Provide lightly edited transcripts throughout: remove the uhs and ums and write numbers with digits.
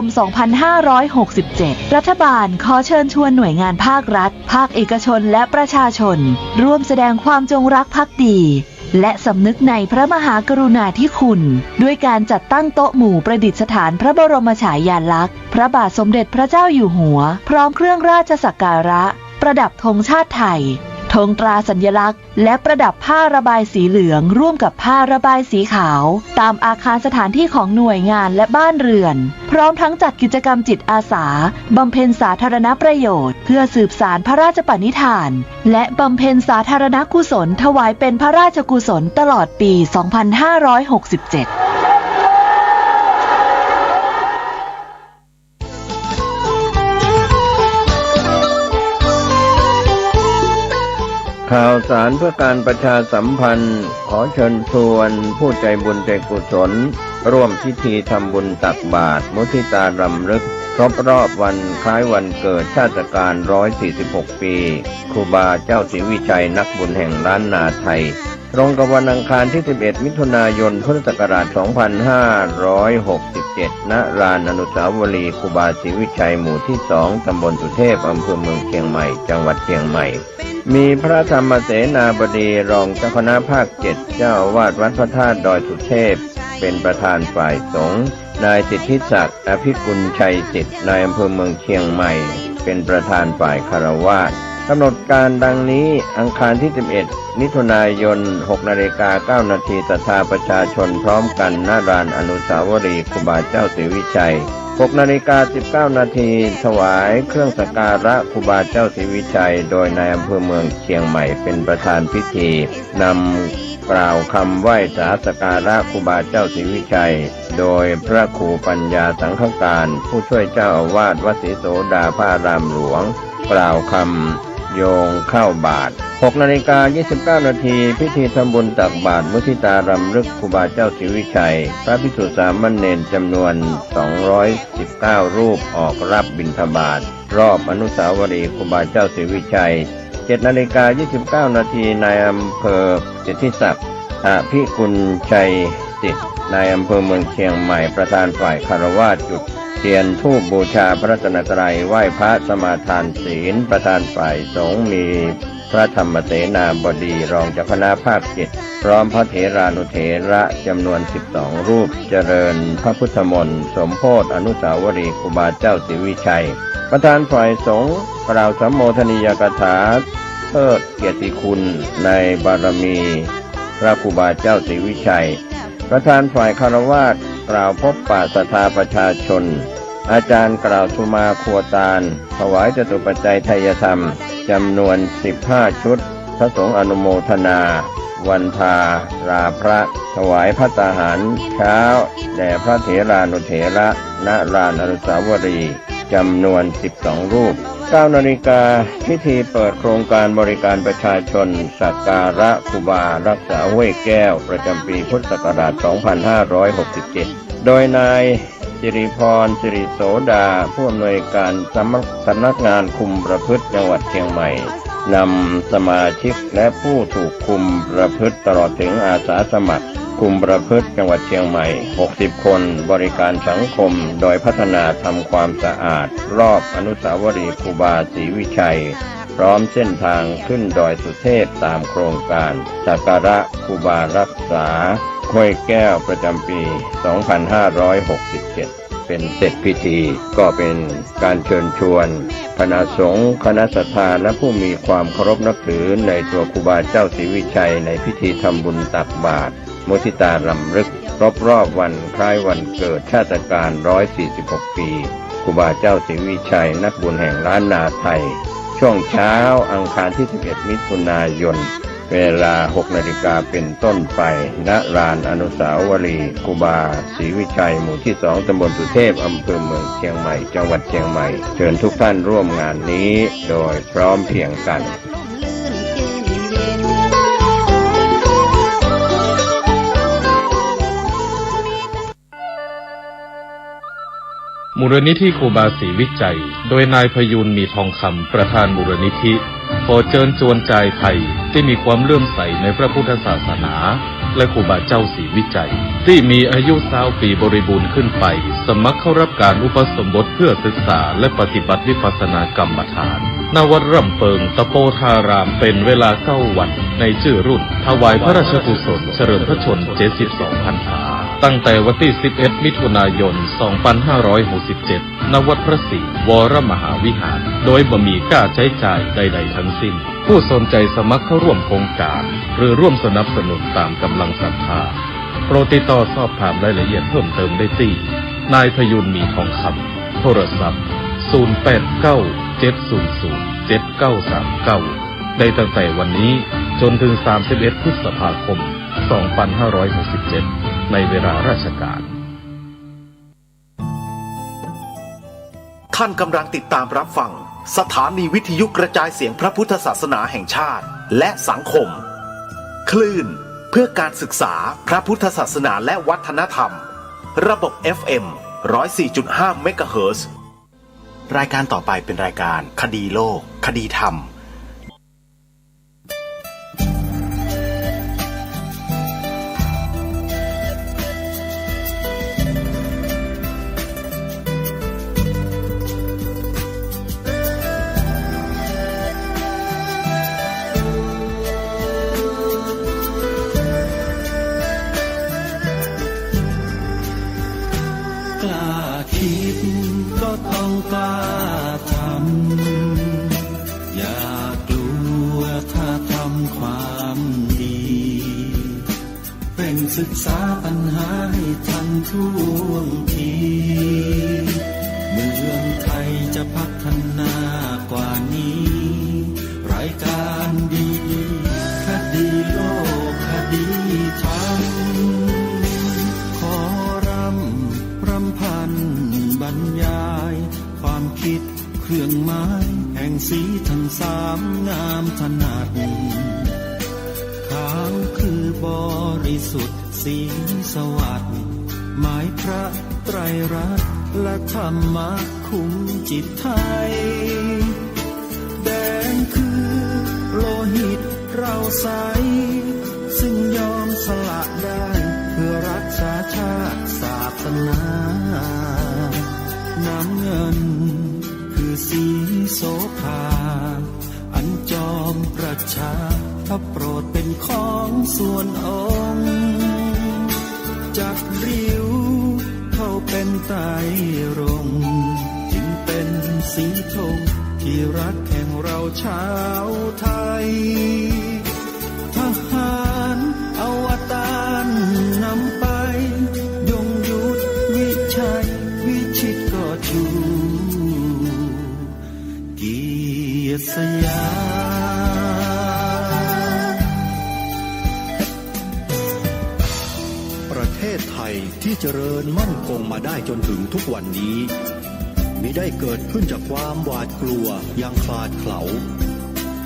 ม 2567 รัฐบาลขอเชิญชวนหน่วยงานภาครัฐ ภาคเอกชนและประชาชนร่วมแสดงความจงรักภักดีและสำนึกในพระมหากรุณาธิคุณด้วยการจัดตั้งโต๊ะหมู่ประดิษฐานพระบรมฉายาลักษณ์พระบาทสมเด็จพระเจ้าอยู่หัวพร้อมเครื่องราชสักการะประดับธงชาติไทยธงตราสัญลักษณ์และประดับผ้าระบายสีเหลืองร่วมกับผ้าระบายสีขาวตามอาคารสถานที่ของหน่วยงานและบ้านเรือนพร้อมทั้งจัดกิจกรรมจิตอาสาบำเพ็ญสาธารณประโยชน์เพื่อสืบสานพระราชปณิธานและบำเพ็ญสาธารณกุศลถวายเป็นพระราชกุศลตลอดปี 2567ข่าวสารเพื่อการประชาสัมพันธ์ขอเชิญชวนผู้ใจบุญใจกุศลร่วมพิธีทำบุญตักบาตรมุทิตารำลึกครบรอบวันคล้ายวันเกิดชาติการ146 ปีครูบาเจ้าศรีวิชัยนักบุญแห่งล้านนาไทยตรงกับวันอังคารที่ 11 มิถุนายน พุทธศักราช 2567 ณ ลานอนุสาวรีย์ครูบาศรีวิชัยหมู่ที่ 2 ตำบลสุเทพ อำเภอเมืองเชียงใหม่ จังหวัดเชียงใหม่มีพระธรรมเสนาบดีรองเจ้าคณะภาค 7 เจ้าอาวาสวัดพระธาตุดอยสุเทพเป็นประธานฝ่ายสงฆ์นายสิทธิศักดิ์อภิกุลชัยสิทธิ์นายอำเภอเมืองเชียงใหม่เป็นประธานฝ่ายคฤหัสถ์กำหนดการดังนี้อังคารที่ 11 มิถุนายน 6:09 น.ศรัทธาประชาชนพร้อมกันณ ลานอนุสาวรีย์ครูบาเจ้าศรีวิชัย 6:19 น.ถวายเครื่องสักการะครูบาเจ้าศรีวิชัยโดยนายอำเภอเมืองเชียงใหม่เป็นประธานพิธีนำกล่าวคำไหว้สาสักการะครูบาเจ้าศรีวิชัยโดยพระครูปัญญาสังฆการผู้ช่วยเจ้าอาวาสวัดศรีโสดาพระอารามหลวงกล่าวคำโยงเข้าบาตร 6:29 น.พิธีทำบุญตักบาตรมุทิตารำลึกครูบาเจ้าศรีวิชัยพระภิกษุสามเณรจำนวน219รูปออกรับบิณฑบาตรอบอนุสาวรีย์ครูบาเจ้าศรีวิชัย 7:29 น.นายอำเภอสิทธิศักดิ์อภิกุลชัยสิทธิ์นายอำเภอเมืองเชียงใหม่ประธานฝ่ายคฤหัสถ์จุดเทียนธูปบูชาพระรัตนตรัยไหว้พระสมาทานศีลประธานฝ่ายสงฆ์มีพระธรรมเสนาบดีรองเจ้าคณะภาค 7พร้อมพระเถรานุเถระจำนวน12รูปเจริญพระพุทธมนต์สมโภชอนุสาวรีย์ครูบาเจ้าศรีวิชัยประธานฝ่ายสงฆ์กล่าวสัมโมทนียกถาเทิดเกียรติคุณในบารมีพระครูบาเจ้าศรีวิชัยประธานฝ่ายคฤหัสถ์กล่าวพบปะศรัทธาประชาชนอาจารย์กล่าวสุมาครัวตาลถวายจตุปัจจัยไทยธรรมจำนวน15ชุดพระสงฆ์อนุโมทนาวันทาราพระถวายภัตตาหารเช้าแด่พระเถรานุเถระณ ลานอนุสาวรีย์จำนวน12รูป 9 นาฬิกาพิธีเปิดโครงการบริการประชาชนสักการะครูบารักษาห้วยแก้วประจำปีพุทธศักราช 2567 โดยนายสิริพรสิริโสดาผู้อำนวยการสำนักงานคุมประพฤติจังหวัดเชียงใหม่นำสมาชิกและผู้ถูกคุมประพฤติตลอดถึงอาสาสมัครคุมประพฤติจังหวัดเชียงใหม่60คนบริการสังคมโดยพัฒนาทำความสะอาดรอบอนุสาวรีย์ครูบาศรีวิชัยพร้อมเส้นทางขึ้นดอยสุเทพตามโครงการสักการะครูบารักษาห้วยแก้วประจำปี 2567 เป็นเสร็จพิธีก็เป็นการเชิญชวนคณะสงฆ์คณะศรัทธาและผู้มีความเคารพนับถือในตัวครูบาเจ้าศรีวิชัยในพิธีทำบุญตักบาตรมุทิตารำลึกครบรอบวันคล้ายวันเกิดชาติการ146 ปีครูบาเจ้าศรีวิชัยนักบุญแห่งล้านนาไทยช่วงเช้าอังคารที่ 11 มิถุนายนเวลา 6 นาฬิกาเป็นต้นไปณ ลานอนุสาวรีย์ครูบาศรีวิชัยหมู่ที่ 2 ตำบลสุเทพอำเภอเมืองเชียงใหม่จังหวัดเชียงใหม่เชิญทุกท่านร่วมงานนี้โดยพร้อมเพรียงกันมูลนิธิครูบาศรีวิจัยโดยนายพยูนมีทองคำประธานมูลนิธิขอเชิญชวนชายไทยที่มีความเลื่อมใสในพระพุทธศาสนา และครูบาเจ้าศรีวิจัยที่มีอายุ20 ปีบริบูรณ์ขึ้นไปสมัครเข้ารับการอุปสมบทเพื่อศึกษาและปฏิบัติวิปัสสนากรรมฐานณวัดร่ำเปิงตะโปธารามเป็นเวลา9 วันในชื่อรุ่นถวายพระราชกุศลเฉลิมพระชนม์72 พรรษาตั้งแต่วันที่11 มิถุนายน 2567 ณ วัดพระศรีวรมหาวิหารโดยบ่มีค่าใช้จ่ายใดๆทั้งสิ้นผู้สนใจสมัครเข้าร่วมโครงการหรือร่วมสนับสนุนตามกำลังศรัทธาโปรดติดต่อสอบถามรายละเอียดเพิ่มเติมได้ที่นายพยุนมีทองคำโทรศัพท์ 0897007939 ได้ตั้งแต่วันนี้จนถึง 31 พฤษภาคม 2567 ในเวลาราชการท่านกำลังติดตามรับฟังสถานีวิทยุกระจายเสียงพระพุทธศาสนาแห่งชาติและสังคมคลื่นเพื่อการศึกษาพระพุทธศาสนาและวัฒนธรรมระบบ FM 104.5 เมกะเฮิรตซ์รายการต่อไปเป็นรายการคดีโลกคดีธรรมกล้าทำอย่ากลัวถ้าทำความดีเป็นศึกษาปัญหาให้ทันท่วงทีเมืองไทยจะพัฒนากว่านี้รายการดีคดีโลกคดีธรรมขอรำพันบรรยายความคิดเครื่องหมายแห่งสีทั้งสามงามถนัดขาวคือบริสุทธิ์สีสวัสดิ์หมายพระไตรรัตน์และธรรมะคุ้มจิตไทยแดงคือโลหิตเราใสซึ่งยอมสละได้เพื่อรักษาชาติศาสนาน้ำเงินคือสีโสภาอันจอมประชาพระโปรดเป็นของส่วนองค์จัดริ้วเข้าเป็นไตรรงค์จึงเป็นสีธงที่รักแห่งเราชาวไทยทหารอวตารนำไปยงยุทธวิชัยวิชิตก็ชูเกียรติสยามประเทศไทยที่เจริญมั่นคงมาได้จนถึงทุกวันนี้มิได้เกิดขึ้นจากความหวาดกลัวอย่างคลาดเขลา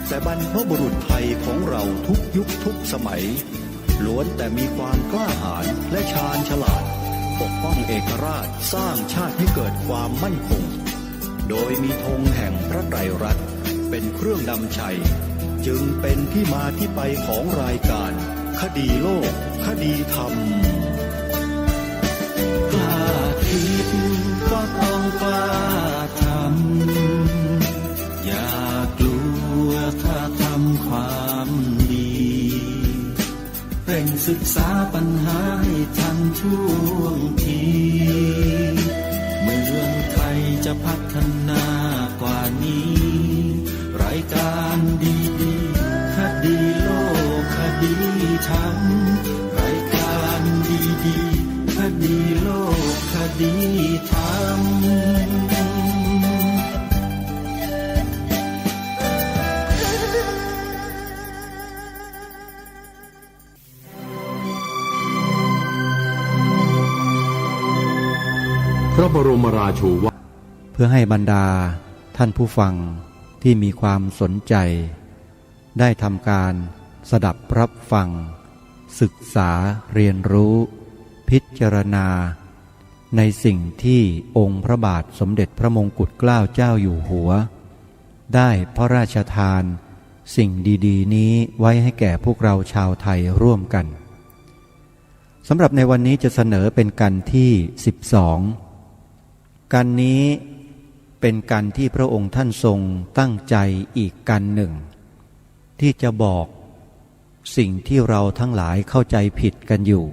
แต่บรรพบุรุษไทยของเราทุกยุคทุกสมัยล้วนแต่มีความกล้าหาญและชาญฉลาดปกป้องเอกราชสร้างชาติให้เกิดความมั่นคงโดยมีธงแห่งพระไตรรัตน์เป็นเครื่องนำชัยจึงเป็นที่มาที่ไปของรายการคดีโลกคดีธรรมกล้าคิดก็ต้องกล้าทำอย่ากลัวถ้าทำความดีเร่งศึกษาปัญหาให้ทันท่วงทีเมืองไทยจะพัฒนากว่านี้รายการดีๆคดีโลกคดีธรรมรายการดีๆคดีโลกคดีธรรมพระบรมราโชวาทเพื่อให้บรรดาท่านผู้ฟังที่มีความสนใจได้ทำการสดับรับฟังศึกษาเรียนรู้พิจารณาในสิ่งที่องค์พระบาทสมเด็จพระมงกุฎเกล้าเจ้าอยู่หัวได้พระราชทานสิ่งดีๆนี้ไว้ให้แก่พวกเราชาวไทยร่วมกัน สำหรับในวันนี้จะเสนอเป็นกันที่12กันนี้เป็นกันที่พระองค์ท่านทรงตั้งใจอีกกันหนึ่งที่จะบอกสิ่งที่เราทั้งหลายเข้าใจผิดกันอยู่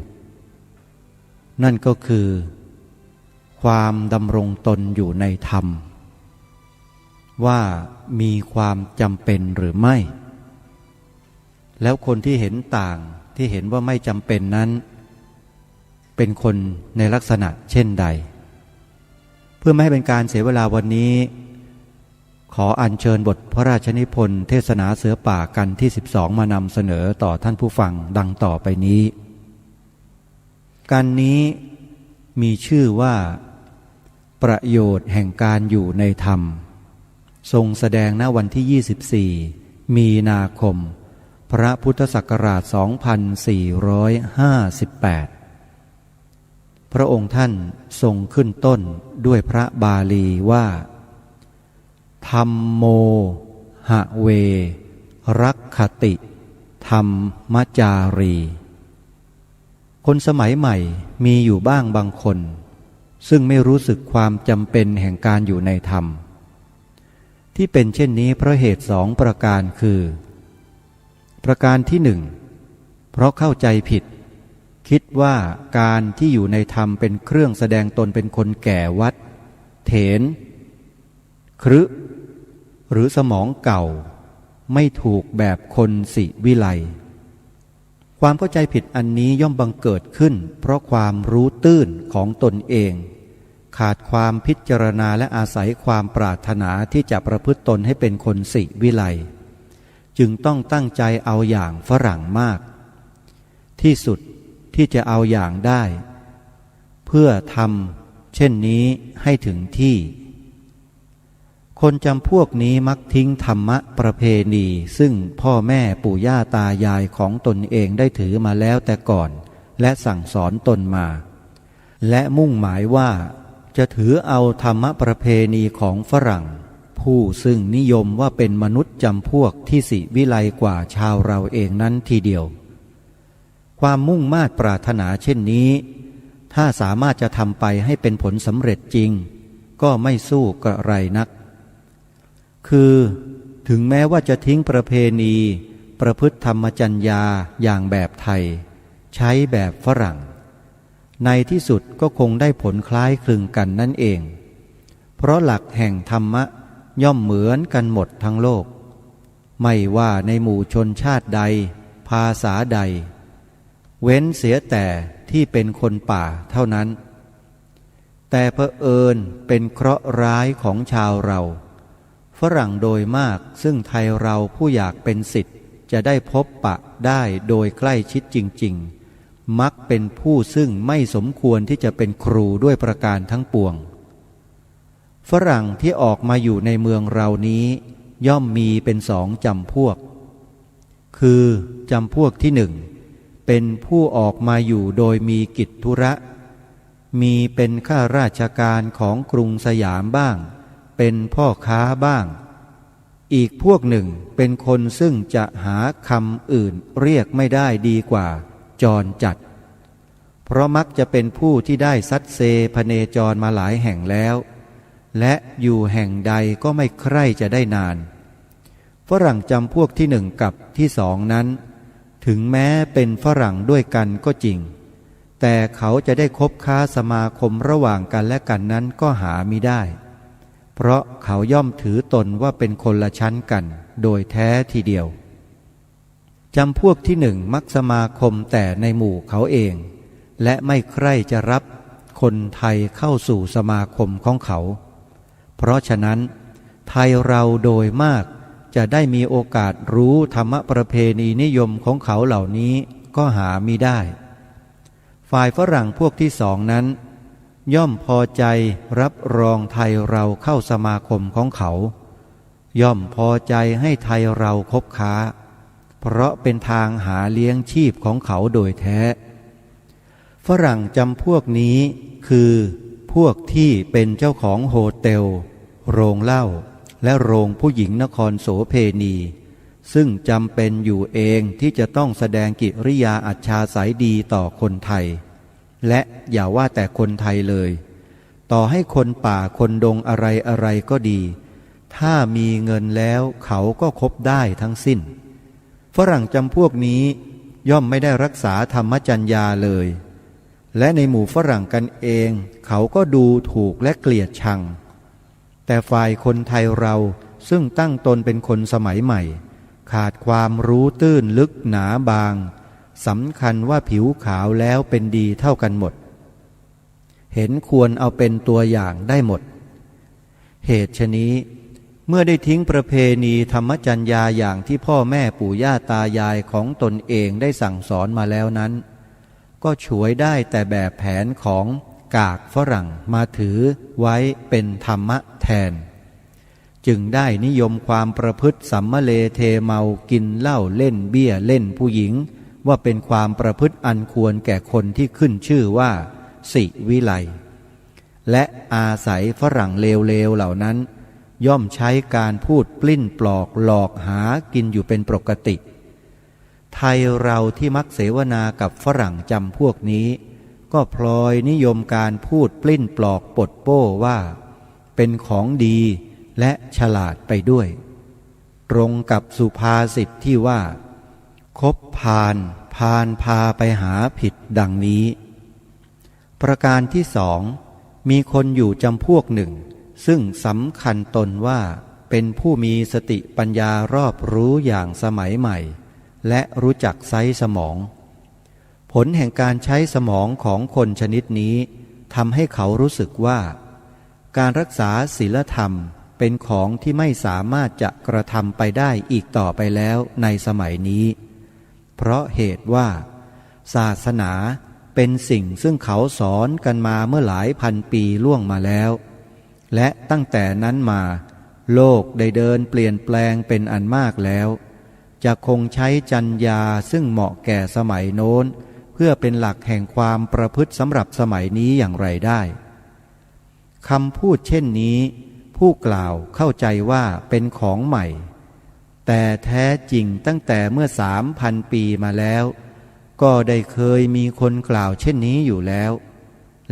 นั่นก็คือความดำรงตนอยู่ในธรรมว่ามีความจำเป็นหรือไม่แล้วคนที่เห็นต่างที่เห็นว่าไม่จำเป็นนั้นเป็นคนในลักษณะเช่นใดเพื่อไม่ให้เป็นการเสียเวลาวันนี้ขออัญเชิญบทพระราชนิพนธ์เทศนาเสือป่ากันที่12มานำเสนอต่อท่านผู้ฟังดังต่อไปนี้กันนี้มีชื่อว่าประโยชน์แห่งการอยู่ในธรรมทรงแสดงณวันที่24มีนาคมพระพุทธศักราช2458พระองค์ท่านทรงขึ้นต้นด้วยพระบาลีว่าธัมโมหะเวรักขติธัมมจารีคนสมัยใหม่มีอยู่บ้างบางคนซึ่งไม่รู้สึกความจำเป็นแห่งการอยู่ในธรรมที่เป็นเช่นนี้เพราะเหตุ2ประการคือประการที่1เพราะเข้าใจผิดคิดว่าการที่อยู่ในธรรมเป็นเครื่องแสดงตนเป็นคนแก่วัดเถรครึหรือสมองเก่าไม่ถูกแบบคนสิวิไลความเข้าใจผิดอันนี้ย่อมบังเกิดขึ้นเพราะความรู้ตื้นของตนเองขาดความพิจารณาและอาศัยความปรารถนาที่จะประพฤติตนให้เป็นคนสิวิไลจึงต้องตั้งใจเอาอย่างฝรั่งมากที่สุดที่จะเอาอย่างได้เพื่อทำเช่นนี้ให้ถึงที่คนจำพวกนี้มักทิ้งธรรมะประเพณีซึ่งพ่อแม่ปู่ย่าตายายของตนเองได้ถือมาแล้วแต่ก่อนและสั่งสอนตนมาและมุ่งหมายว่าจะถือเอาธรรมะประเพณีของฝรั่งผู้ซึ่งนิยมว่าเป็นมนุษย์จำพวกที่สิวิไลกว่าชาวเราเองนั้นทีเดียวความมุ่งมา่ปรารถนาเช่นนี้ถ้าสามารถจะทำไปให้เป็นผลสำเร็จจริงก็ไม่สู้กระไรนักคือถึงแม้ว่าจะทิ้งประเพณีประพฤติธรรมจรรยาอย่างแบบไทยใช้แบบฝรั่งในที่สุดก็คงได้ผลคล้ายคลึงกันนั่นเองเพราะหลักแห่งธรรมะย่อมเหมือนกันหมดทั้งโลกไม่ว่าในหมู่ชนชาติใดภาษาใดเว้นเสียแต่ที่เป็นคนป่าเท่านั้นแต่เผอิญเป็นเคราะห์ร้ายของชาวเราฝรั่งโดยมากซึ่งไทยเราผู้อยากเป็นศิษย์จะได้พบปะได้โดยใกล้ชิดจริงๆมักเป็นผู้ซึ่งไม่สมควรที่จะเป็นครูด้วยประการทั้งปวงฝรั่งที่ออกมาอยู่ในเมืองเรานี้ย่อมมีเป็น2จำพวกคือจำพวกที่1เป็นผู้ออกมาอยู่โดยมีกิจธุระมีเป็นข้าราชการของกรุงสยามบ้างเป็นพ่อค้าบ้างอีกพวกหนึ่งเป็นคนซึ่งจะหาคำอื่นเรียกไม่ได้ดีกว่าจรจัดเพราะมักจะเป็นผู้ที่ได้ซัดเซพเนจรมาหลายแห่งแล้วและอยู่แห่งใดก็ไม่ใคร่จะได้นานฝรั่งจำพวกที่1กับที่2นั้นถึงแม้เป็นฝรั่งด้วยกันก็จริงแต่เขาจะได้คบค้าสมาคมระหว่างกันและกันนั้นก็หามิได้เพราะเขาย่อมถือตนว่าเป็นคนละชั้นกันโดยแท้ทีเดียวจำพวกที่1มักสมาคมแต่ในหมู่เขาเองและไม่ใคร่จะรับคนไทยเข้าสู่สมาคมของเขาเพราะฉะนั้นไทยเราโดยมากจะได้มีโอกาสรู้ธรรมประเพณีนิยมของเขาเหล่านี้ก็หามิได้ฝ่ายฝรั่งพวกที่2นั้นย่อมพอใจรับรองไทยเราเข้าสมาคมของเขาย่อมพอใจให้ไทยเราคบค้าเพราะเป็นทางหาเลี้ยงชีพของเขาโดยแท้ฝรั่งจำพวกนี้คือพวกที่เป็นเจ้าของโฮเทลโรงเหล้าและโรงผู้หญิงนครโสเพณี ซึ่งจำเป็นอยู่เองที่จะต้องแสดงกิริยาอัจฉาสัยดีต่อคนไทยและอย่าว่าแต่คนไทยเลยต่อให้คนป่าคนดงอะไรก็ดีถ้ามีเงินแล้วเขาก็คบได้ทั้งสิ้นฝรั่งจำพวกนี้ย่อมไม่ได้รักษาธรรมจรรยาเลยและในหมู่ฝรั่งกันเองเขาก็ดูถูกและเกลียดชังแต่ฝ่ายคนไทยเราซึ่งตั้งตนเป็นคนสมัยใหม่ขาดความรู้ตื้นลึกหนาบางสำคัญว่าผิวขาวแล้วเป็นดีเท่ากันหมดเห็นควรเอาเป็นตัวอย่างได้หมดเหตุฉะนี้เมื่อได้ทิ้งประเพณีธรรมจรรยาอย่างที่พ่อแม่ปู่ย่าตายายของตนเองได้สั่งสอนมาแล้วนั้นก็ฉวยได้แต่แบบแผนของกากฝรั่งมาถือไว้เป็นธรรมะแทนจึงได้นิยมความประพฤติสัมมะเลเทเมากินเหล้าเล่นเบี้ยเล่นผู้หญิงว่าเป็นความประพฤติอันควรแก่คนที่ขึ้นชื่อว่าศิวิไลและอาศัยฝรั่งเลวๆเหล่านั้นย่อมใช้การพูดปลิ้นปลอกหลอกหากินอยู่เป็นปกติไทยเราที่มักเสวนากับฝรั่งจำพวกนี้ก็พลอยนิยมการพูดปลิ้นปลอกปดโป้ว่าเป็นของดีและฉลาดไปด้วยตรงกับสุภาษิตที่ว่าคบพาลพาลพาไปหาผิดดังนี้ประการที่สองมีคนอยู่จำพวกหนึ่งซึ่งสำคัญตนว่าเป็นผู้มีสติปัญญารอบรู้อย่างสมัยใหม่และรู้จักไซสมองผลแห่งการใช้สมองของคนชนิดนี้ทำให้เขารู้สึกว่าการรักษาศีลธรรมเป็นของที่ไม่สามารถจะกระทำไปได้อีกต่อไปแล้วในสมัยนี้เพราะเหตุว่าศาสนาเป็นสิ่งซึ่งเขาสอนกันมาเมื่อหลายพันปีล่วงมาแล้วและตั้งแต่นั้นมาโลกได้เดินเปลี่ยนแปลงเป็นอันมากแล้วจะคงใช้จรรยาซึ่งเหมาะแก่สมัยโน้นเพื่อเป็นหลักแห่งความประพฤติสำหรับสมัยนี้อย่างไรได้คำพูดเช่นนี้ผู้กล่าวเข้าใจว่าเป็นของใหม่แต่แท้จริงตั้งแต่เมื่อ3,000 ปีมาแล้วก็ได้เคยมีคนกล่าวเช่นนี้อยู่แล้ว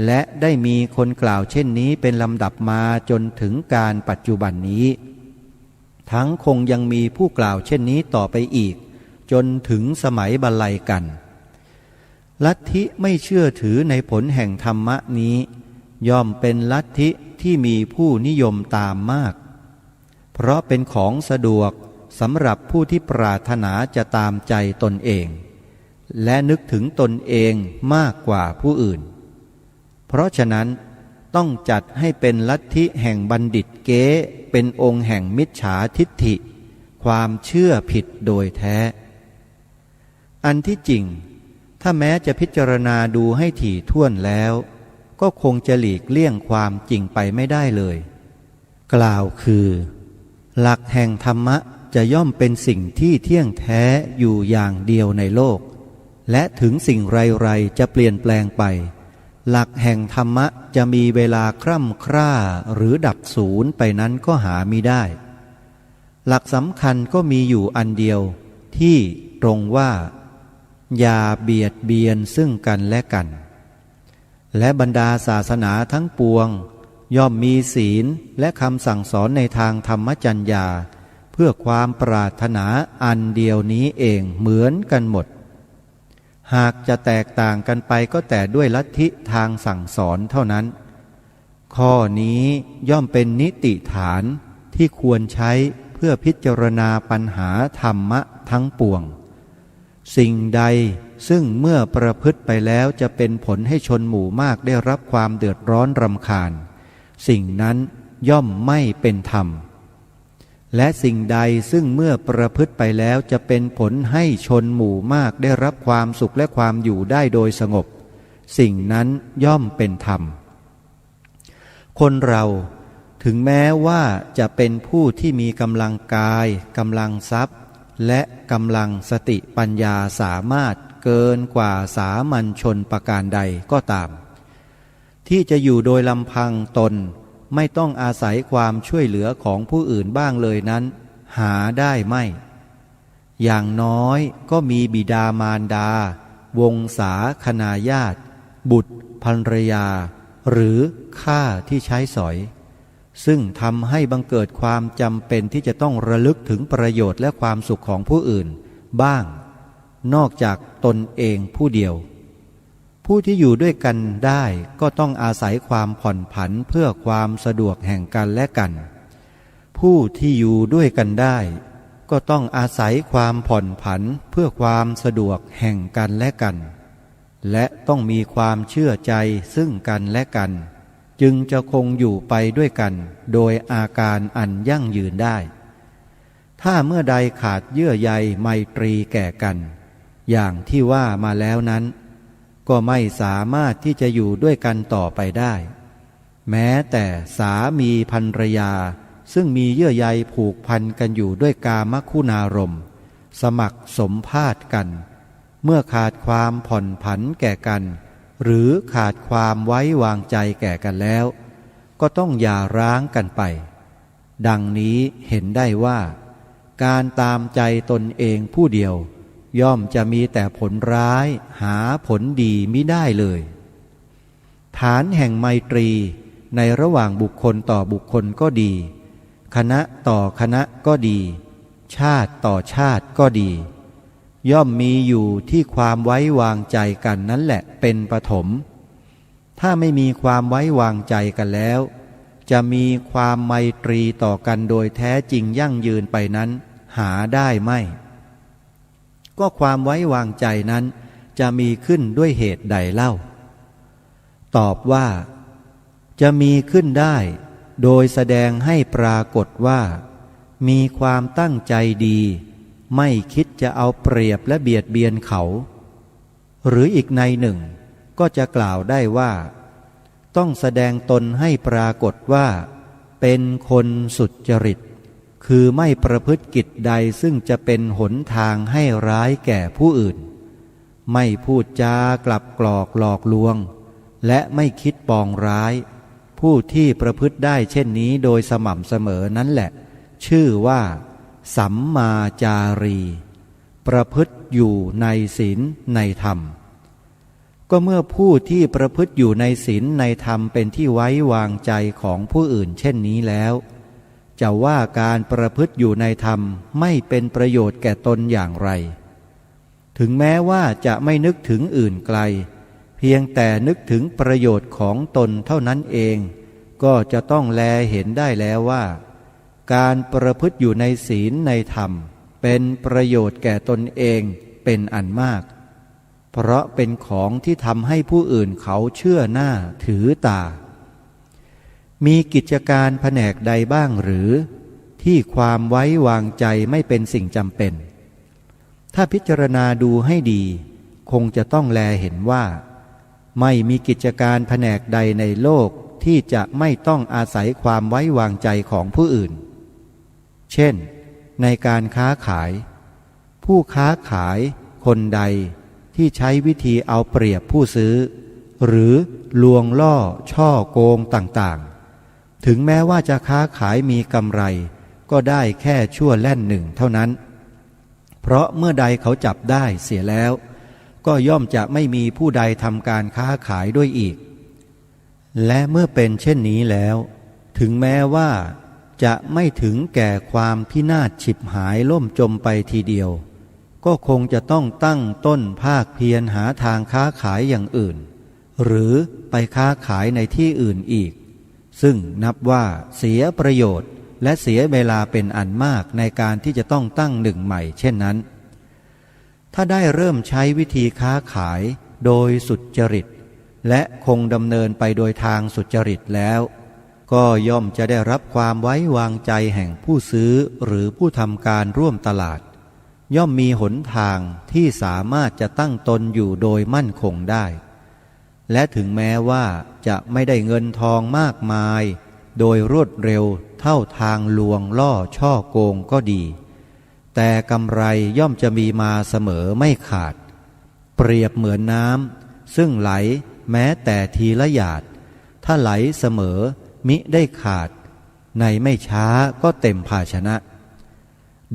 และได้มีคนกล่าวเช่นนี้เป็นลำดับมาจนถึงการปัจจุบันนี้ทั้งคงยังมีผู้กล่าวเช่นนี้ต่อไปอีกจนถึงสมัยบรรลัยกันลัทธิไม่เชื่อถือในผลแห่งธรรมะนี้ย่อมเป็นลัทธิที่มีผู้นิยมตามมากเพราะเป็นของสะดวกสำหรับผู้ที่ปรารถนาจะตามใจตนเองและนึกถึงตนเองมากกว่าผู้อื่นเพราะฉะนั้นต้องจัดให้เป็นลัทธิแห่งบัณฑิตเก๊เป็นองค์แห่งมิจฉาทิฏฐิความเชื่อผิดโดยแท้อันที่จริงถ้าแม้จะพิจารณาดูให้ถี่ถ้วนแล้วก็คงจะหลีกเลี่ยงความจริงไปไม่ได้เลยกล่าวคือหลักแห่งธรรมะจะย่อมเป็นสิ่งที่เที่ยงแท้อยู่อย่างเดียวในโลกและถึงสิ่งไรๆจะเปลี่ยนแปลงไปหลักแห่งธรรมะจะมีเวลาคร่ำคร่าหรือดับสูญไปนั้นก็หามิได้หลักสำคัญก็มีอยู่อันเดียวที่ตรงว่าอย่าเบียดเบียนซึ่งกันและกันและบรรดาศาสนาทั้งปวงย่อมมีศีลและคำสั่งสอนในทางธรรมจรรยาเพื่อความปรารถนาอันเดียวนี้เองเหมือนกันหมดหากจะแตกต่างกันไปก็แต่ด้วยลัทธิทางสั่งสอนเท่านั้นข้อนี้ย่อมเป็นนิติฐานที่ควรใช้เพื่อพิจารณาปัญหาธรรมะทั้งปวงสิ่งใดซึ่งเมื่อประพฤติไปแล้วจะเป็นผลให้ชนหมู่มากได้รับความเดือดร้อนรำคาญสิ่งนั้นย่อมไม่เป็นธรรมและสิ่งใดซึ่งเมื่อประพฤติไปแล้วจะเป็นผลให้ชนหมู่มากได้รับความสุขและความอยู่ได้โดยสงบสิ่งนั้นย่อมเป็นธรรมคนเราถึงแม้ว่าจะเป็นผู้ที่มีกำลังกายกำลังทรัพย์และกำลังสติปัญญาสามารถเกินกว่าสามัญชนประการใดก็ตามที่จะอยู่โดยลำพังตนไม่ต้องอาศัยความช่วยเหลือของผู้อื่นบ้างเลยนั้นหาได้ไม่ อย่างน้อยก็มีบิดามารดาวงศาคณาญาติบุตรภรรยาหรือข้าที่ใช้สอยซึ่งทำให้บังเกิดความจำเป็นที่จะต้องระลึกถึงประโยชน์และความสุขของผู้อื่นบ้างนอกจากตนเองผู้เดียวผู้ที่อยู่ด้วยกันได้ก็ต้องอาศัยความผ่อนผันเพื่อความสะดวกแห่งกันและกันผู้ที่อยู่ด้วยกันได้ก็ต้องอาศัยความผ่อนผันเพื่อความสะดวกแห่งกันและกันและต้องมีความเชื่อใจซึ่งกันและกันจึงจะคงอยู่ไปด้วยกันโดยอาการอันยั่งยืนได้ถ้าเมื่อใดขาดเยื่อใยไมตรีแก่กันอย่างที่ว่ามาแล้วนั้นก็ไม่สามารถที่จะอยู่ด้วยกันต่อไปได้แม้แต่สามีภรรยาซึ่งมีเยื่อใยผูกพันกันอยู่ด้วยกามคุณารมณ์สมัครสมภาสกันเมื่อขาดความผ่อนผันแก่กันหรือขาดความไว้วางใจแก่กันแล้วก็ต้องหย่าร้างกันไปดังนี้เห็นได้ว่าการตามใจตนเองผู้เดียวย่อมจะมีแต่ผลร้ายหาผลดีมิได้เลยฐานแห่งไมตรีในระหว่างบุคคลต่อบุคคลก็ดีคณะต่อคณะก็ดีชาติต่อชาติก็ดีย่อมมีอยู่ที่ความไว้วางใจกันนั่นแหละเป็นปฐมถ้าไม่มีความไว้วางใจกันแล้วจะมีความไมตรีต่อกันโดยแท้จริงยั่งยืนไปนั้นหาได้ไม่ก็ความไว้วางใจนั้นจะมีขึ้นด้วยเหตุใดเล่าตอบว่าจะมีขึ้นได้โดยแสดงให้ปรากฏว่ามีความตั้งใจดีไม่คิดจะเอาเปรียบและเบียดเบียนเขาหรืออีกในหนึ่งก็จะกล่าวได้ว่าต้องแสดงตนให้ปรากฏว่าเป็นคนสุจริตคือไม่ประพฤติกิจใดซึ่งจะเป็นหนทางให้ร้ายแก่ผู้อื่นไม่พูดจากลับกลอกหลอกลวงและไม่คิดปองร้ายผู้ที่ประพฤติได้เช่นนี้โดยสม่ำเสมอนั้นแหละชื่อว่าสัมมาจารีประพฤติอยู่ในศีลในธรรมก็เมื่อผู้ที่ประพฤติอยู่ในศีลในธรรมเป็นที่ไว้วางใจของผู้อื่นเช่นนี้แล้วจะว่าการประพฤติอยู่ในธรรมไม่เป็นประโยชน์แก่ตนอย่างไรถึงแม้ว่าจะไม่นึกถึงอื่นไกลเพียงแต่นึกถึงประโยชน์ของตนเท่านั้นเองก็จะต้องแลเห็นได้แล้วว่าการประพฤติอยู่ในศีลในธรรมเป็นประโยชน์แก่ตนเองเป็นอันมากเพราะเป็นของที่ทำให้ผู้อื่นเขาเชื่อหน้าถือตามีกิจการแผนกใดบ้างหรือที่ความไว้วางใจไม่เป็นสิ่งจำเป็นถ้าพิจารณาดูให้ดีคงจะต้องแลเห็นว่าไม่มีกิจการแผนกใดในโลกที่จะไม่ต้องอาศัยความไว้วางใจของผู้อื่นเช่นในการค้าขายผู้ค้าขายคนใดที่ใช้วิธีเอาเปรียบผู้ซื้อหรือลวงล่อช่อโกงต่างๆถึงแม้ว่าจะค้าขายมีกำไรก็ได้แค่ชั่วแล่นหนึ่งเท่านั้นเพราะเมื่อใดเขาจับได้เสียแล้วก็ย่อมจะไม่มีผู้ใดทำการค้าขายด้วยอีกและเมื่อเป็นเช่นนี้แล้วถึงแม้ว่าจะไม่ถึงแก่ความพินาศฉิบหายล่มจมไปทีเดียวก็คงจะต้องตั้งต้นภาคเพียรหาทางค้าขายอย่างอื่นหรือไปค้าขายในที่อื่นอีกซึ่งนับว่าเสียประโยชน์และเสียเวลาเป็นอันมากในการที่จะต้องตั้งหนึ่งใหม่เช่นนั้นถ้าได้เริ่มใช้วิธีค้าขายโดยสุจริตและคงดำเนินไปโดยทางสุจริตแล้วก็ย่อมจะได้รับความไว้วางใจแห่งผู้ซื้อหรือผู้ทำการร่วมตลาดย่อมมีหนทางที่สามารถจะตั้งตนอยู่โดยมั่นคงได้และถึงแม้ว่าจะไม่ได้เงินทองมากมายโดยรวดเร็วเท่าทางลวงล่อช่อโกงก็ดีแต่กำไรย่อมจะมีมาเสมอไม่ขาดเปรียบเหมือนน้ำซึ่งไหลแม้แต่ทีละหยาดถ้าไหลเสมอมิได้ขาดในไม่ช้าก็เต็มภาชนะ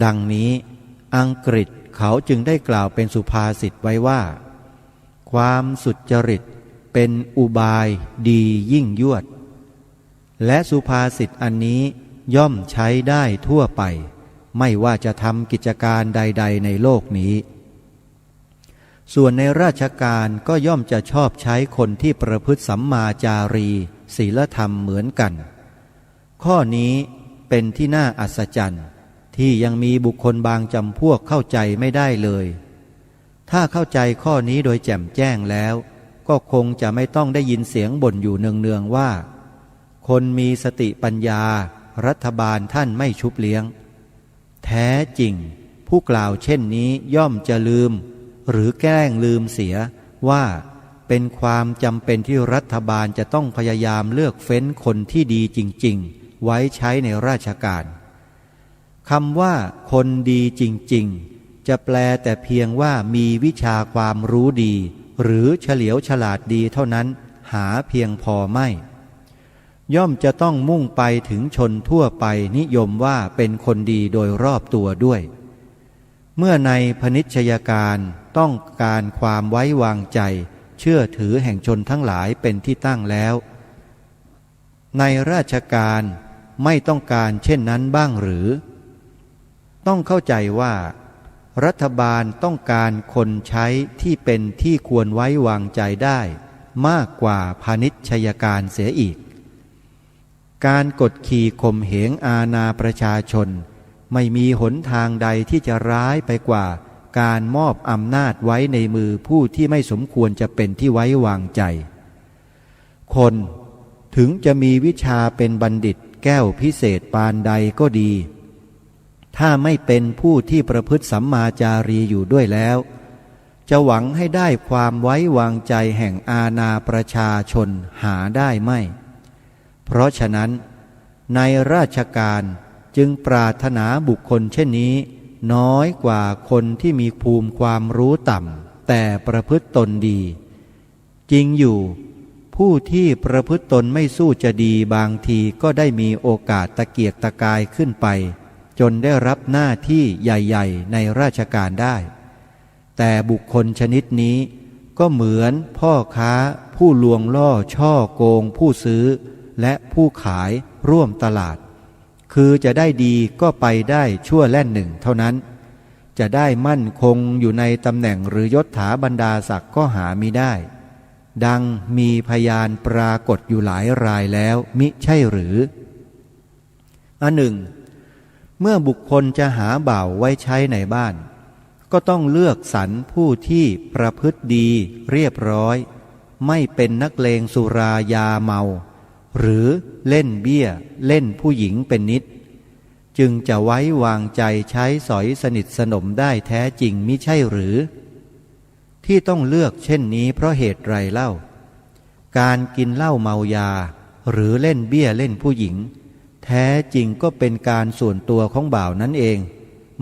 ดังนี้ อังกฤษเขาจึงได้กล่าวเป็นสุภาษิตไว้ว่า ความสุจริตเป็นอุบายดียิ่งยวดและสุภาษิตอันนี้ย่อมใช้ได้ทั่วไปไม่ว่าจะทำกิจการใดๆในโลกนี้ส่วนในราชการก็ย่อมจะชอบใช้คนที่ประพฤติสัมมาจารีศีลธรรมเหมือนกันข้อนี้เป็นที่น่าอัศจรรย์ที่ยังมีบุคคลบางจำพวกเข้าใจไม่ได้เลยถ้าเข้าใจข้อนี้โดยแจ่มแจ้งแล้วก็คงจะไม่ต้องได้ยินเสียงบ่นอยู่เนืองๆว่าคนมีสติปัญญารัฐบาลท่านไม่ชุบเลี้ยงแท้จริงผู้กล่าวเช่นนี้ย่อมจะลืมหรือแกล้งลืมเสียว่าเป็นความจำเป็นที่รัฐบาลจะต้องพยายามเลือกเฟ้นคนที่ดีจริงๆไว้ใช้ในราชการคำว่าคนดีจริงๆจะแปลแต่เพียงว่ามีวิชาความรู้ดีหรือเฉลียวฉลาดดีเท่านั้นหาเพียงพอไม่ย่อมจะต้องมุ่งไปถึงชนทั่วไปนิยมว่าเป็นคนดีโดยรอบตัวด้วยเมื่อในพนิชยการต้องการความไว้วางใจเชื่อถือแห่งชนทั้งหลายเป็นที่ตั้งแล้วในราชการไม่ต้องการเช่นนั้นบ้างหรือต้องเข้าใจว่ารัฐบาลต้องการคนใช้ที่เป็นที่ควรไว้วางใจได้มากกว่าพนิชยการเสียอีกการกดขี่ข่มเหงอาณาประชาชนไม่มีหนทางใดที่จะร้ายไปกว่าการมอบอำนาจไว้ในมือผู้ที่ไม่สมควรจะเป็นที่ไว้วางใจคนถึงจะมีวิชาเป็นบัณฑิตแก้วพิเศษปานใดก็ดีถ้าไม่เป็นผู้ที่ประพฤติสัมมาจารีอยู่ด้วยแล้วจะหวังให้ได้ความไว้วางใจแห่งอาณาประชาชนหาได้ไม่เพราะฉะนั้นในราชการจึงปรารถนาบุคคลเช่นนี้น้อยกว่าคนที่มีภูมิความรู้ต่ำแต่ประพฤติตนดีจริงอยู่ผู้ที่ประพฤติตนไม่สู้จะดีบางทีก็ได้มีโอกาสตะเกียกตะกายขึ้นไปจนได้รับหน้าที่ใหญ่ๆในราชการได้แต่บุคคลชนิดนี้ก็เหมือนพ่อค้าผู้ลวงล่อช่อโกงผู้ซื้อและผู้ขายร่วมตลาดคือจะได้ดีก็ไปได้ชั่วแล่นหนึ่งเท่านั้นจะได้มั่นคงอยู่ในตำแหน่งหรือยศถาบรรดาศักดิ์ก็หามิได้ดังมีพยานปรากฏอยู่หลายรายแล้วมิใช่หรืออันหนึ่งเมื่อบุคคลจะหาบ่าวไว้ใช้ในบ้านก็ต้องเลือกสรรผู้ที่ประพฤติดีเรียบร้อยไม่เป็นนักเลงสุรายาเมาหรือเล่นเบี้ยเล่นผู้หญิงเป็นนิดจึงจะไว้วางใจใช้สอยสนิทสนมได้แท้จริงมิใช่หรือที่ต้องเลือกเช่นนี้เพราะเหตุไรเล่าการกินเหล้าเมายาหรือเล่นเบี้ยเล่นผู้หญิงแท้จริงก็เป็นการส่วนตัวของบ่าวนั่นเอง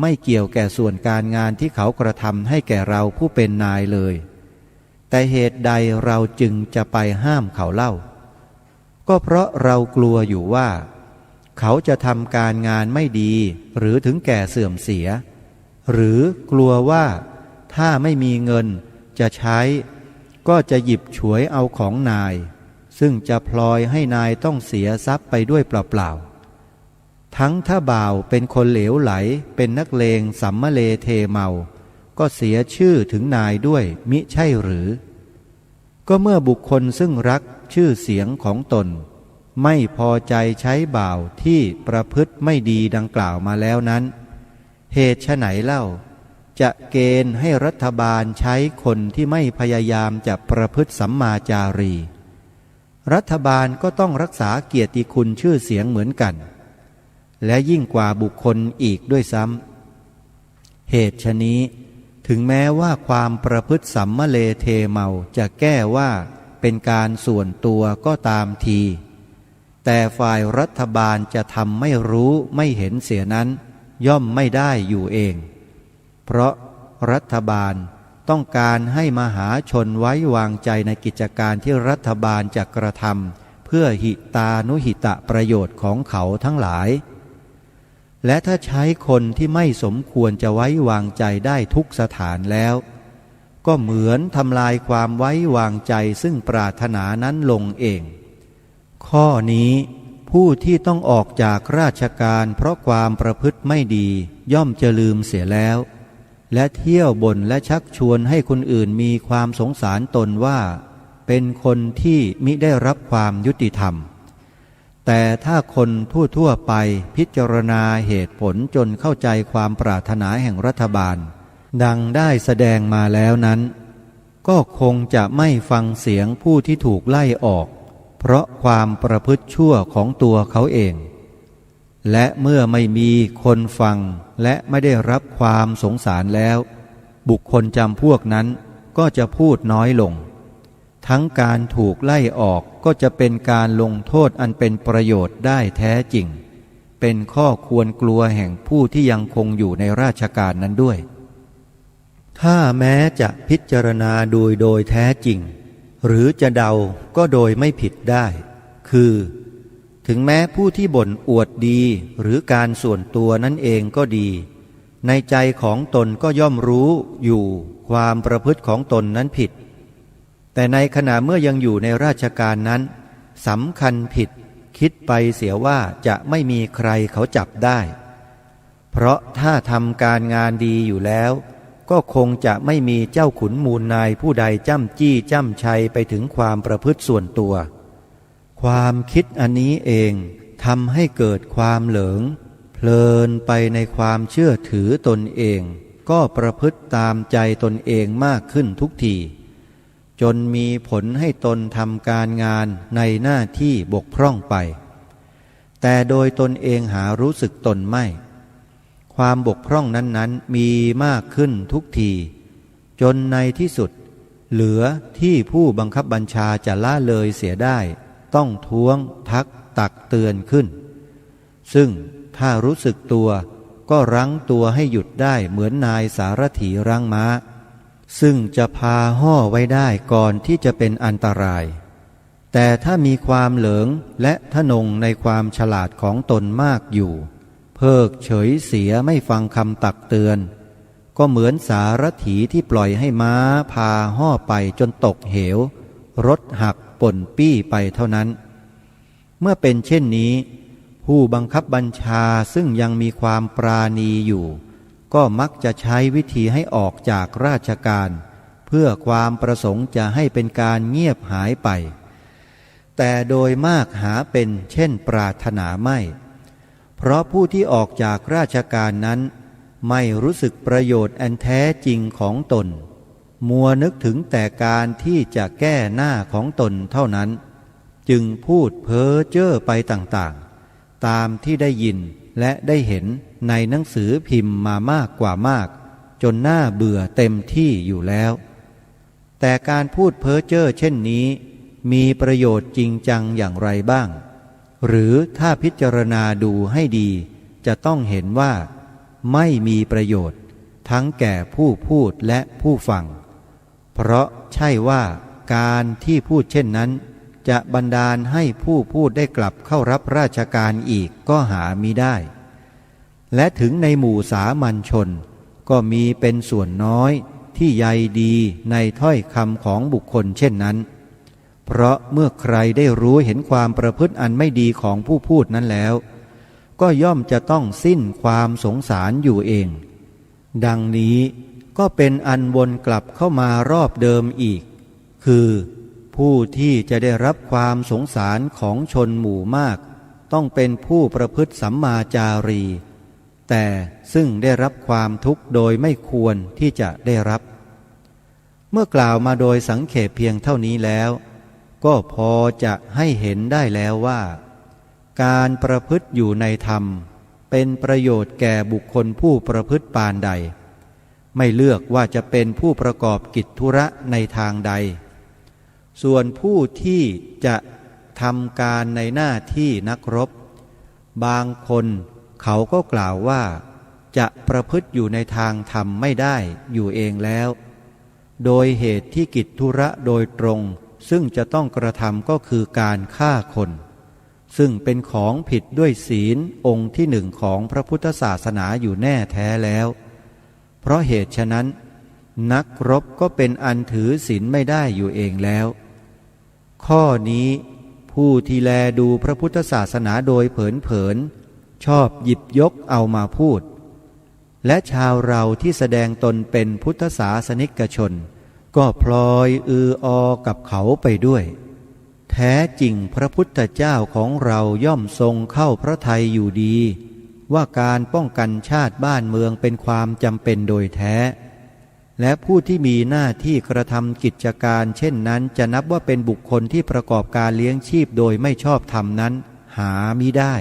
ไม่เกี่ยวแก่ส่วนการงานที่เขากระทำให้แก่เราผู้เป็นนายเลยแต่เหตุใดเราจึงจะไปห้ามเขาเล่าก็เพราะเรากลัวอยู่ว่าเขาจะทำการงานไม่ดีหรือถึงแก่เสื่อมเสียหรือกลัวว่าถ้าไม่มีเงินจะใช้ก็จะหยิบฉวยเอาของนายซึ่งจะพลอยให้นายต้องเสียทรัพย์ไปด้วยเปล่าๆทั้งถ้าบ่าวเป็นคนเหลวไหลเป็นนักเลงสัมมะเลเทเมาก็เสียชื่อถึงนายด้วยมิใช่หรือก็เมื่อบุคคลซึ่งรักชื่อเสียงของตนไม่พอใจใช้บ่าวที่ประพฤติไม่ดีดังกล่าวมาแล้วนั้นเหตุไฉนเล่าจะเกณฑ์ให้รัฐบาลใช้คนที่ไม่พยายามจะประพฤติสัมมาจารีรัฐบาลก็ต้องรักษาเกียรติคุณชื่อเสียงเหมือนกันและยิ่งกว่าบุคคลอีกด้วยซ้ำเหตุฉะนี้ถึงแม้ว่าความประพฤติสัมมะเลเทเมาจะแก้ว่าเป็นการส่วนตัวก็ตามทีแต่ฝ่ายรัฐบาลจะทำไม่รู้ไม่เห็นเสียนั้นย่อมไม่ได้อยู่เองเพราะรัฐบาลต้องการให้มหาชนไว้วางใจในกิจการที่รัฐบาลจะกระทำเพื่อหิตานุหิตะประโยชน์ของเขาทั้งหลาย และถ้าใช้คนที่ไม่สมควรจะไว้วางใจได้ทุกสถานแล้วก็เหมือนทำลายความไว้วางใจซึ่งปรารถนานั้นลงเองข้อนี้ผู้ที่ต้องออกจากราชการเพราะความประพฤติไม่ดีย่อมจะลืมเสียแล้วและเที่ยวบ่นและชักชวนให้คนอื่นมีความสงสารตนว่าเป็นคนที่มิได้รับความยุติธรรมแต่ถ้าคนทั่วไปพิจารณาเหตุผลจนเข้าใจความปรารถนาแห่งรัฐบาลดังได้แสดงมาแล้วนั้นก็คงจะไม่ฟังเสียงผู้ที่ถูกไล่ออกเพราะความประพฤติชั่วของตัวเขาเองและเมื่อไม่มีคนฟังและไม่ได้รับความสงสารแล้วบุคคลจำพวกนั้นก็จะพูดน้อยลงทั้งการถูกไล่ออกก็จะเป็นการลงโทษอันเป็นประโยชน์ได้แท้จริงเป็นข้อควรกลัวแห่งผู้ที่ยังคงอยู่ในราชการนั้นด้วยถ้าแม้จะพิจารณาโดยแท้จริงหรือจะเดาก็โดยไม่ผิดได้คือถึงแม้ผู้ที่บ่นอวดดีหรือการส่วนตัวนั่นเองก็ดีในใจของตนก็ย่อมรู้อยู่ความประพฤติของตนนั้นผิดแต่ในขณะเมื่อยังอยู่ในราชการนั้นสำคัญผิดคิดไปเสียว่าจะไม่มีใครเขาจับได้เพราะถ้าทำการงานดีอยู่แล้วก็คงจะไม่มีเจ้าขุนมูลนายผู้ใดจ้ำจี้จ้ำชัยไปถึงความประพฤติส่วนตัวความคิดอันนี้เองทำให้เกิดความเหลิงเพลินไปในความเชื่อถือตนเองก็ประพฤติตามใจตนเองมากขึ้นทุกทีจนมีผลให้ตนทำการงานในหน้าที่บกพร่องไปแต่โดยตนเองหารู้สึกตนไม่ความบกพร่องนั้นๆมีมากขึ้นทุกทีจนในที่สุดเหลือที่ผู้บังคับบัญชาจะละเลยเสียได้ต้องท้วงทักตักเตือนขึ้นซึ่งถ้ารู้สึกตัวก็รั้งตัวให้หยุดได้เหมือนนายสารถีรั้งม้าซึ่งจะพาห่อไว้ได้ก่อนที่จะเป็นอันตรายแต่ถ้ามีความเหลิงและทะนงในความฉลาดของตนมากอยู่เพิกเฉยเสียไม่ฟังคำตักเตือนก็เหมือนสารถีที่ปล่อยให้ม้าพาห่อไปจนตกเหวรถหักป่นปี้ไปเท่านั้นเมื่อเป็นเช่นนี้ผู้บังคับบัญชาซึ่งยังมีความปราณีอยู่ก็มักจะใช้วิธีให้ออกจากราชการเพื่อความประสงค์จะให้เป็นการเงียบหายไปแต่โดยมากหาเป็นเช่นปรารถนาไม่เพราะผู้ที่ออกจากราชการนั้นไม่รู้สึกประโยชน์อันแท้จริงของตนมัวนึกถึงแต่การที่จะแก้หน้าของตนเท่านั้นจึงพูดเพ้อเจ้อไปต่างๆตามที่ได้ยินและได้เห็นในหนังสือพิมพ์มามากกว่ามากจนน่าเบื่อเต็มที่อยู่แล้วแต่การพูดเพ้อเจ้อเช่นนี้มีประโยชน์จริงจังอย่างไรบ้างหรือถ้าพิจารณาดูให้ดีจะต้องเห็นว่าไม่มีประโยชน์ทั้งแก่ผู้พูดและผู้ฟังเพราะใช่ว่าการที่พูดเช่นนั้นจะบันดาลให้ผู้พูดได้กลับเข้ารับราชการอีกก็หามิได้และถึงในหมู่สามัญชนก็มีเป็นส่วนน้อยที่ใยดีในถ้อยคำของบุคคลเช่นนั้นเพราะเมื่อใครได้รู้เห็นความประพฤติอันไม่ดีของผู้พูดนั้นแล้วก็ย่อมจะต้องสิ้นความสงสารอยู่เองดังนี้ก็เป็นอันวนกลับเข้ามารอบเดิมอีกคือผู้ที่จะได้รับความสงสารของชนหมู่มากต้องเป็นผู้ประพฤติสัมมาจารีแต่ซึ่งได้รับความทุกข์โดยไม่ควรที่จะได้รับเมื่อกล่าวมาโดยสังเขปเพียงเท่านี้แล้วก็พอจะให้เห็นได้แล้วว่าการประพฤติอยู่ในธรรมเป็นประโยชน์แก่บุคคลผู้ประพฤติปานใดไม่เลือกว่าจะเป็นผู้ประกอบกิจธุระในทางใดส่วนผู้ที่จะทำการในหน้าที่นักรบบางคนเขาก็กล่าวว่าจะประพฤติอยู่ในทางธรรมไม่ได้อยู่เองแล้วโดยเหตุที่กิจธุระโดยตรงซึ่งจะต้องกระทำก็คือการฆ่าคน ซึ่งเป็นของผิดด้วยศีลองค์ที่หนึ่งของพระพุทธศาสนาอยู่แน่แท้แล้วเพราะเหตุฉะนั้นนักรบก็เป็นอันถือศีลไม่ได้อยู่เองแล้วข้อนี้ผู้ที่แลดูพระพุทธศาสนาโดยเผินๆชอบหยิบยกเอามาพูดและชาวเราที่แสดงตนเป็นพุทธศาสนิกชนก็พลอยกับเขาไปด้วยแท้จริงพระพุทธเจ้าของเราย่อมทรงเข้าพระทัยอยู่ดีว่าการป้องกันชาติบ้านเมืองเป็นความจำเป็นโดยแท้และผู้ที่มีหน้าที่กระทำกิจการเช่นนั้นจะนับว่าเป็นบุคคลที่ประกอบการเลี้ยงชีพโดยไม่ชอบธรรมนั้นหามิได้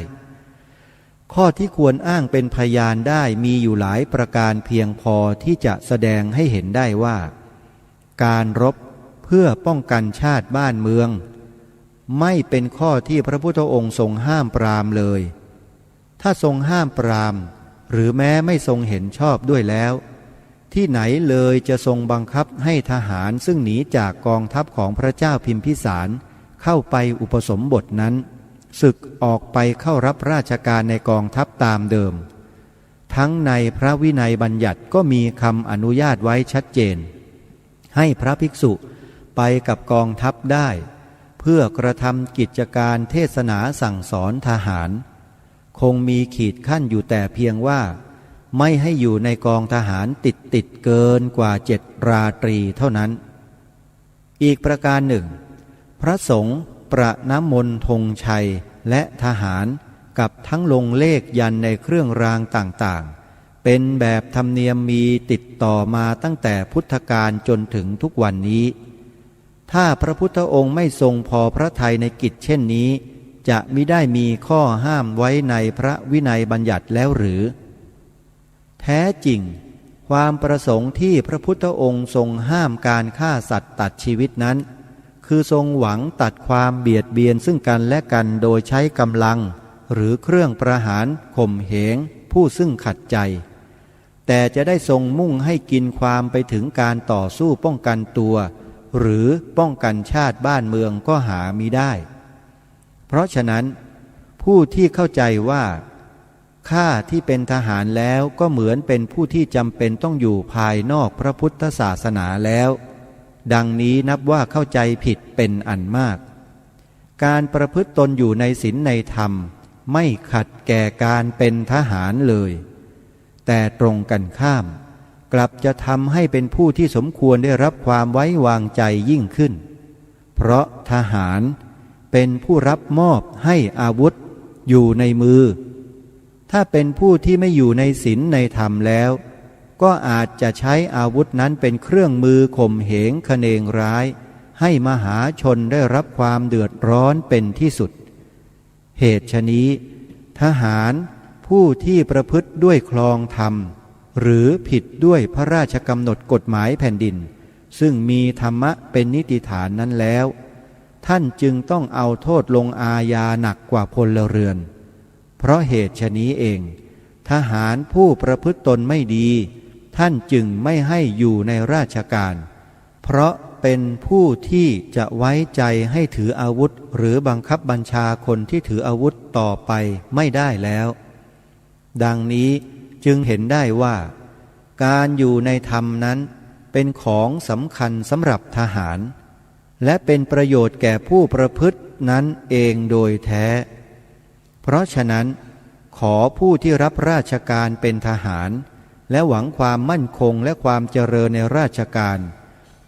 ข้อที่ควรอ้างเป็นพยานได้มีอยู่หลายประการเพียงพอที่จะแสดงให้เห็นได้ว่าการรบเพื่อป้องกันชาติบ้านเมืองไม่เป็นข้อที่พระพุทธองค์ทรงห้ามปรามเลยถ้าทรงห้ามปรามหรือแม้ไม่ทรงเห็นชอบด้วยแล้วที่ไหนเลยจะทรงบังคับให้ทหารซึ่งหนีจากกองทัพของพระเจ้าพิมพิสารเข้าไปอุปสมบทนั้นศึกออกไปเข้ารับราชการในกองทัพตามเดิมทั้งในพระวินัยบัญญัติก็มีคำอนุญาตไว้ชัดเจนให้พระภิกษุไปกับกองทัพได้เพื่อกระทำกิจการเทศนาสั่งสอนทหารคงมีขีดขั้นอยู่แต่เพียงว่าไม่ให้อยู่ในกองทหารติดเกินกว่า7 ราตรีเท่านั้นอีกประการหนึ่งพระสงฆ์ประน้ำมนต์ธงชัยและทหารกับทั้งลงเลขยันในเครื่องรางต่างๆเป็นแบบธรรมเนียมมีติดต่อมาตั้งแต่พุทธกาลจนถึงทุกวันนี้ถ้าพระพุทธองค์ไม่ทรงพอพระทัยในกิจเช่นนี้จะมิได้มีข้อห้ามไว้ในพระวินัยบัญญัติแล้วหรือแท้จริงความประสงค์ที่พระพุทธองค์ทรงห้ามการฆ่าสัตว์ตัดชีวิตนั้นคือทรงหวังตัดความเบียดเบียนซึ่งกันและกันโดยใช้กำลังหรือเครื่องประหารข่มเหงผู้ซึ่งขัดใจแต่จะได้ทรงมุ่งให้กินความไปถึงการต่อสู้ป้องกันตัวหรือป้องกันชาติบ้านเมืองก็หามิได้เพราะฉะนั้นผู้ที่เข้าใจว่าข้าที่เป็นทหารแล้วก็เหมือนเป็นผู้ที่จำเป็นต้องอยู่ภายนอกพระพุทธศาสนาแล้วดังนี้นับว่าเข้าใจผิดเป็นอันมากการประพฤติตนอยู่ในศีลในธรรมไม่ขัดแก่การเป็นทหารเลยแต่ตรงกันข้ามกลับจะทำให้เป็นผู้ที่สมควรได้รับความไว้วางใจยิ่งขึ้นเพราะทหารเป็นผู้รับมอบให้อาวุธอยู่ในมือถ้าเป็นผู้ที่ไม่อยู่ในศีลในธรรมแล้วก็อาจจะใช้อาวุธนั้นเป็นเครื่องมือข่มเหงคเนงร้ายให้มหาชนได้รับความเดือดร้อนเป็นที่สุดเหตุฉะนี้ทหารผู้ที่ประพฤติด้วยคลองธรรมหรือผิดด้วยพระราชกำหนดกฎหมายแผ่นดินซึ่งมีธรรมะเป็นนิติฐานนั้นแล้วท่านจึงต้องเอาโทษลงอาญาหนักกว่าพลเรือนเพราะเหตุฉะนี้เองทหารผู้ประพฤติตนไม่ดีท่านจึงไม่ให้อยู่ในราชการเพราะเป็นผู้ที่จะไว้ใจให้ถืออาวุธหรือบังคับบัญชาคนที่ถืออาวุธต่อไปไม่ได้แล้วดังนี้จึงเห็นได้ว่าการอยู่ในธรรมนั้นเป็นของสำคัญสำหรับทหารและเป็นประโยชน์แก่ผู้ประพฤตินั้นเองโดยแท้เพราะฉะนั้นขอผู้ที่รับราชการเป็นทหารและหวังความมั่นคงและความเจริญในราชการ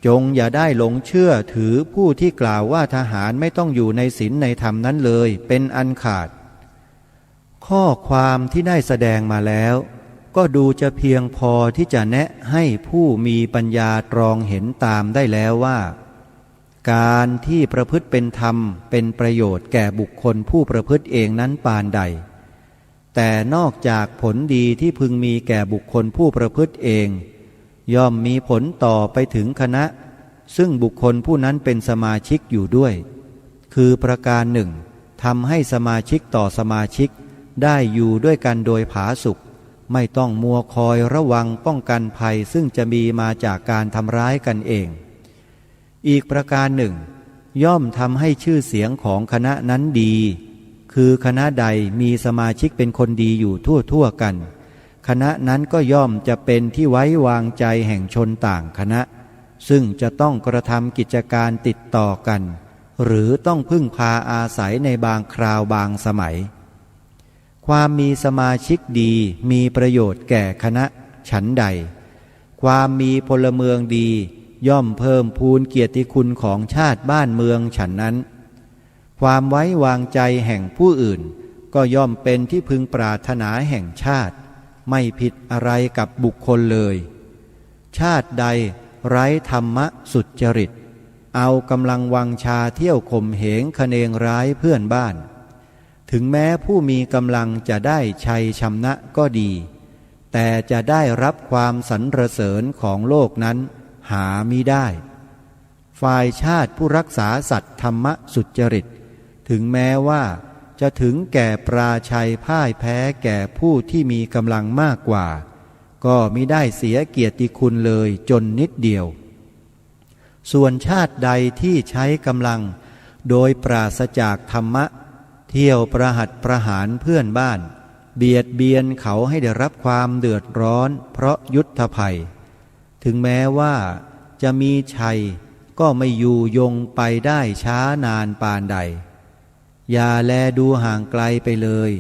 จงอย่าได้หลงเชื่อถือผู้ที่กล่าวว่าทหารไม่ต้องอยู่ในศีลในธรรมนั้นเลยเป็นอันขาดข้อความที่ได้แสดงมาแล้วก็ดูจะเพียงพอที่จะแนะให้ผู้มีปัญญาตรองเห็นตามได้แล้วว่าการที่ประพฤติเป็นธรรมเป็นประโยชน์แก่บุคคลผู้ประพฤติเองนั้นปานใดแต่นอกจากผลดีที่พึงมีแก่บุคคลผู้ประพฤติเองย่อมมีผลต่อไปถึงคณะซึ่งบุคคลผู้นั้นเป็นสมาชิกอยู่ด้วยคือประการหนึ่งทำให้สมาชิกต่อสมาชิกได้อยู่ด้วยกันโดยผาสุกไม่ต้องมัวคอยระวังป้องกันภัยซึ่งจะมีมาจากการทำร้ายกันเองอีกประการหนึ่งย่อมทำให้ชื่อเสียงของคณะนั้นดีค คือคณะใดมีสมาชิกเป็นคนดีอยู่ทั่วกันคณะนั้นก็ย่อมจะเป็นที่ไว้วางใจแห่งชนต่างคณะซึ่งจะต้องกระทำกิจการติดต่อกันหรือต้องพึ่งพาอาศัยในบางคราวบางสมัยความมีสมาชิกดีมีประโยชน์แก่คณะฉันใดความมีพลเมืองดีย่อมเพิ่มพูนเกียรติคุณของชาติบ้านเมืองฉันนั้นความไว้วางใจแห่งผู้อื่นก็ย่อมเป็นที่พึงปรารถนาแห่งชาติไม่ผิดอะไรกับบุคคลเลยชาติใดไร้ธรรมะสุจริตเอากำลังวังชาเที่ยวข่มเหงคะเนงร้ายเพื่อนบ้านถึงแม้ผู้มีกำลังจะได้ชัยชนะก็ดีแต่จะได้รับความสรรเสริญของโลกนั้นหามิได้ฝ่ายชาติผู้รักษาสัตย์ธรรมะสุจริตถึงแม้ว่าจะถึงแก่ปราชัยพ่ายแพ้แก่ผู้ที่มีกำลังมากกว่าก็มิได้เสียเกียรติคุณเลยจนนิดเดียวส่วนชาติใดที่ใช้กำลังโดยปราศจากธรรมะเที่ยวประหัตประหารเพื่อนบ้านเบียดเบียนเขาให้ได้รับความเดือดร้อนเพราะยุทธภัยถึงแม้ว่าจะมีชัยก็ไม่อยู่ยงไปได้ช้านานปานใดอย่าแลดูห่างไกลไปเลย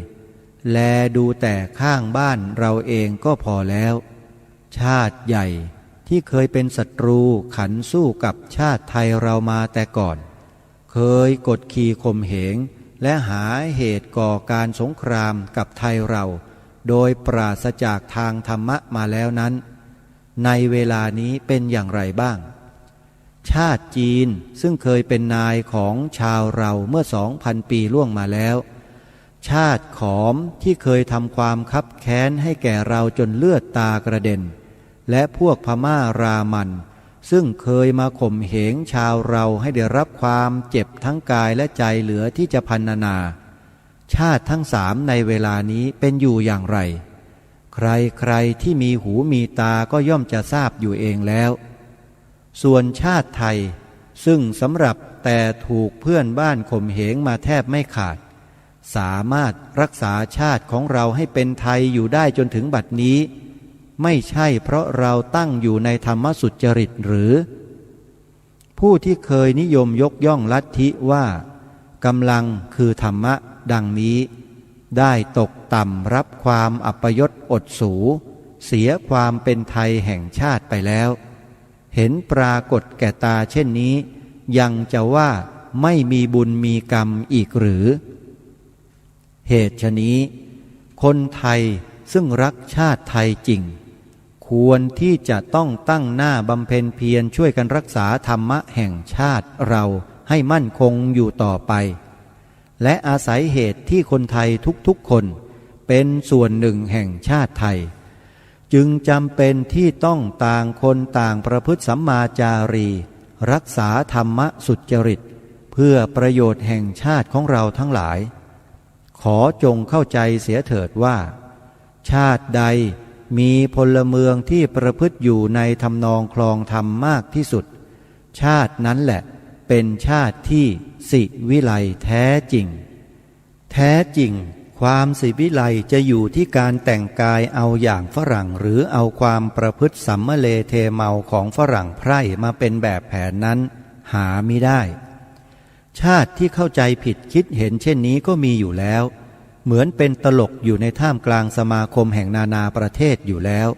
แลดูแต่ข้างบ้านเราเองก็พอแล้วชาติใหญ่ที่เคยเป็นศัตรูขันสู้กับชาติไทยเรามาแต่ก่อนเคยกดขี่ข่มเหงและหาเหตุก่อการสงครามกับไทยเราโดยปราศจากทางธรรมะมาแล้วนั้นในเวลานี้เป็นอย่างไรบ้างชาติจีนซึ่งเคยเป็นนายของชาวเราเมื่อ 2,000 ปีล่วงมาแล้วชาติขอมที่เคยทำความคับแค้นให้แก่เราจนเลือดตากระเด็นและพวกพม่ารามันซึ่งเคยมาข่มเหงชาวเราให้ได้รับความเจ็บทั้งกายและใจเหลือที่จะพรรณนาชาติทั้งสามในเวลานี้เป็นอยู่อย่างไรใครที่มีหูมีตาก็ย่อมจะทราบอยู่เองแล้วส่วนชาติไทยซึ่งสำหรับแต่ถูกเพื่อนบ้านข่มเหงมาแทบไม่ขาดสามารถรักษาชาติของเราให้เป็นไทยอยู่ได้จนถึงบัดนี้ไม่ใช่เพราะเราตั้งอยู่ในธรรมสุจริตหรือผู้ที่เคยนิยมยกย่องลัทธิว่ากำลังคือธรรมะดังนี้ได้ตกต่ำรับความอัปยศอดสูเสียความเป็นไทยแห่งชาติไปแล้วเห็นปรากฏแก่ตาเช่นนี้ยังจะว่าไม่มีบุญมีกรรมอีกหรือเหตุฉะนี้คนไทยซึ่งรักชาติไทยจริงควรที่จะต้องตั้งหน้าบำเพ็ญเพียรช่วยกันรักษาธรรมะแห่งชาติเราให้มั่นคงอยู่ต่อไปและอาศัยเหตุที่คนไทยทุกๆคนเป็นส่วนหนึ่งแห่งชาติไทยจึงจำเป็นที่ต้องต่างคนต่างประพฤติสัมมาจารีรักษาธรรมะสุจริตเพื่อประโยชน์แห่งชาติของเราทั้งหลายขอจงเข้าใจเสียเถิดว่าชาติใดมีพลเมืองที่ประพฤติอยู่ในทำนองคลองธรรมมากที่สุดชาตินั้นแหละเป็นชาติที่สิวิไลแท้จริงแท้จริงความสิวิไลจะอยู่ที่การแต่งกายเอาอย่างฝรั่งหรือเอาความประพฤติสัมมะเลเทเมาของฝรั่งไพร่มาเป็นแบบแผนนั้นหามิได้ชาติที่เข้าใจผิดคิดเห็นเช่นนี้ก็มีอยู่แล้วเหมือนเป็นตลกอยู่ในท่ามกลางสมาคมแห่งนานาประเทศอยู่แล้ว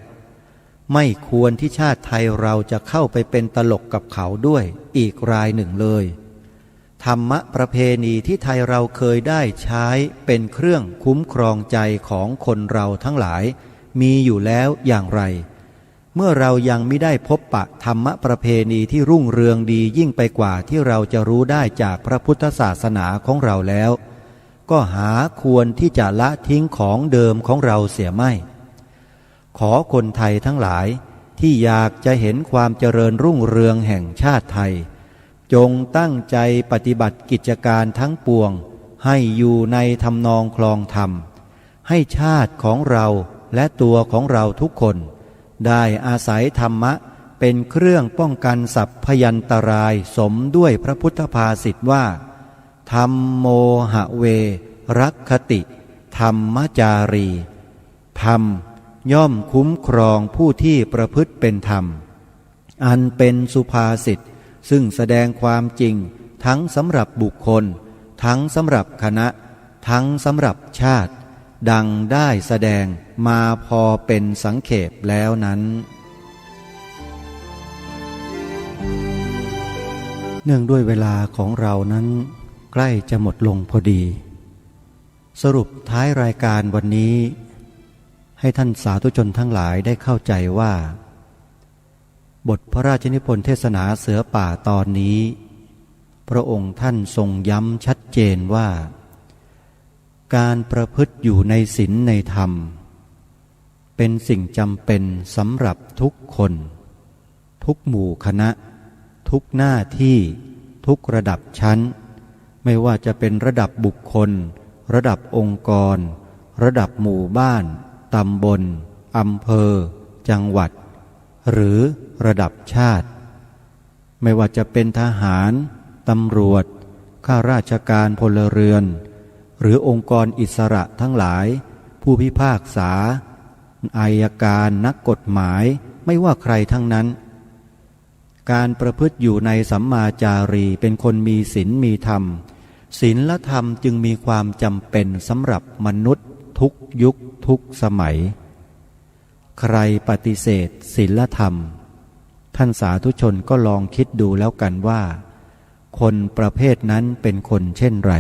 ไม่ควรที่ชาติไทยเราจะเข้าไปเป็นตลกกับเขาด้วยอีกรายหนึ่งเลยธรรมะประเพณีที่ไทยเราเคยได้ใช้เป็นเครื่องคุ้มครองใจของคนเราทั้งหลายมีอยู่แล้วอย่างไรเมื่อเรายังไม่ได้พบปะธรรมะประเพณีที่รุ่งเรืองดียิ่งไปกว่าที่เราจะรู้ได้จากพระพุทธศาสนาของเราแล้วก็หาควรที่จะละทิ้งของเดิมของเราเสียไม่ขอคนไทยทั้งหลายที่อยากจะเห็นความเจริญรุ่งเรืองแห่งชาติไทยจงตั้งใจปฏิบัติกิจการทั้งปวงให้อยู่ในทำนองคลองธรรมให้ชาติของเราและตัวของเราทุกคนได้อาศัยธรรมะเป็นเครื่องป้องกันสัพพยันตรายสมด้วยพระพุทธภาษิตว่าธัมโมหะเว รักขติธรรมจารีธรรมย่อมคุ้มครองผู้ที่ประพฤติเป็นธรรมอันเป็นสุภาษิตซึ่งแสดงความจริงทั้งสำหรับบุคคลทั้งสำหรับคณะทั้งสำหรับชาติดังได้แสดงมาพอเป็นสังเขปแล้วนั้นเนื่องด้วยเวลาของเรานั้นใกล้จะหมดลงพอดีสรุปท้ายรายการวันนี้ให้ท่านสาธุชนทั้งหลายได้เข้าใจว่าบทพระราชนิพนธ์เทศนาเสือป่าตอนนี้พระองค์ท่านทรงย้ำชัดเจนว่าการประพฤติอยู่ในศีลในธรรมเป็นสิ่งจำเป็นสำหรับทุกคนทุกหมู่คณะทุกหน้าที่ทุกระดับชั้นไม่ว่าจะเป็นระดับบุคคลระดับองค์กรระดับหมู่บ้านตำบลอำเภอจังหวัดหรือระดับชาติไม่ว่าจะเป็นทหารตำรวจข้าราชการพลเรือนหรือองค์กรอิสระทั้งหลายผู้พิพากษาอัยการนักกฎหมายไม่ว่าใครทั้งนั้นการประพฤติอยู่ในสัมมาจารีเป็นคนมีศีลมีธรรมศีลและธรรมจึงมีความจำเป็นสำหรับมนุษย์ทุกยุคทุกสมัยใครปฏิเสธศีลธรรมท่านสาธุชนก็ลองคิดดูแล้วกันว่าคนประเภทนั้นเป็นคนเช่นไร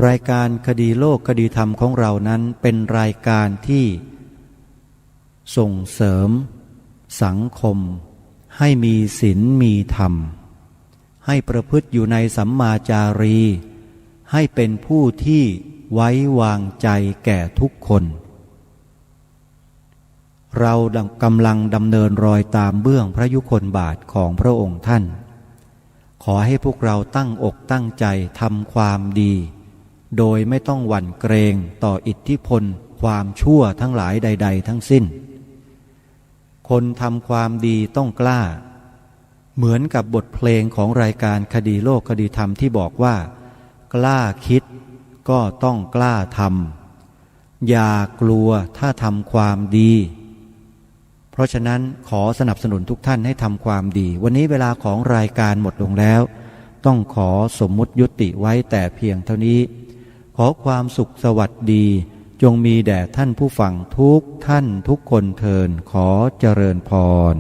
รายการคดีโลกคดีธรรมของเรานั้นเป็นรายการที่ส่งเสริมสังคมให้มีศีลมีธรรมให้ประพฤติอยู่ในสัมมาจารีให้เป็นผู้ที่ไว้วางใจแก่ทุกคนเรากำลังดำเนินรอยตามเบื้องพระยุคลบาทของพระองค์ท่านขอให้พวกเราตั้งอกตั้งใจทำความดีโดยไม่ต้องหวั่นเกรงต่ออิทธิพลความชั่วทั้งหลายใดๆทั้งสิ้นคนทำความดีต้องกล้าเหมือนกับบทเพลงของรายการคดีโลกคดีธรรมที่บอกว่ากล้าคิดก็ต้องกล้าทำอย่ากลัวถ้าทำความดีเพราะฉะนั้นขอสนับสนุนทุกท่านให้ทำความดีวันนี้เวลาของรายการหมดลงแล้วต้องขอสมมุติยุติไว้แต่เพียงเท่านี้ขอความสุขสวัสดีจงมีแด่ท่านผู้ฟังทุกท่านทุกคนเทินขอเจริญพร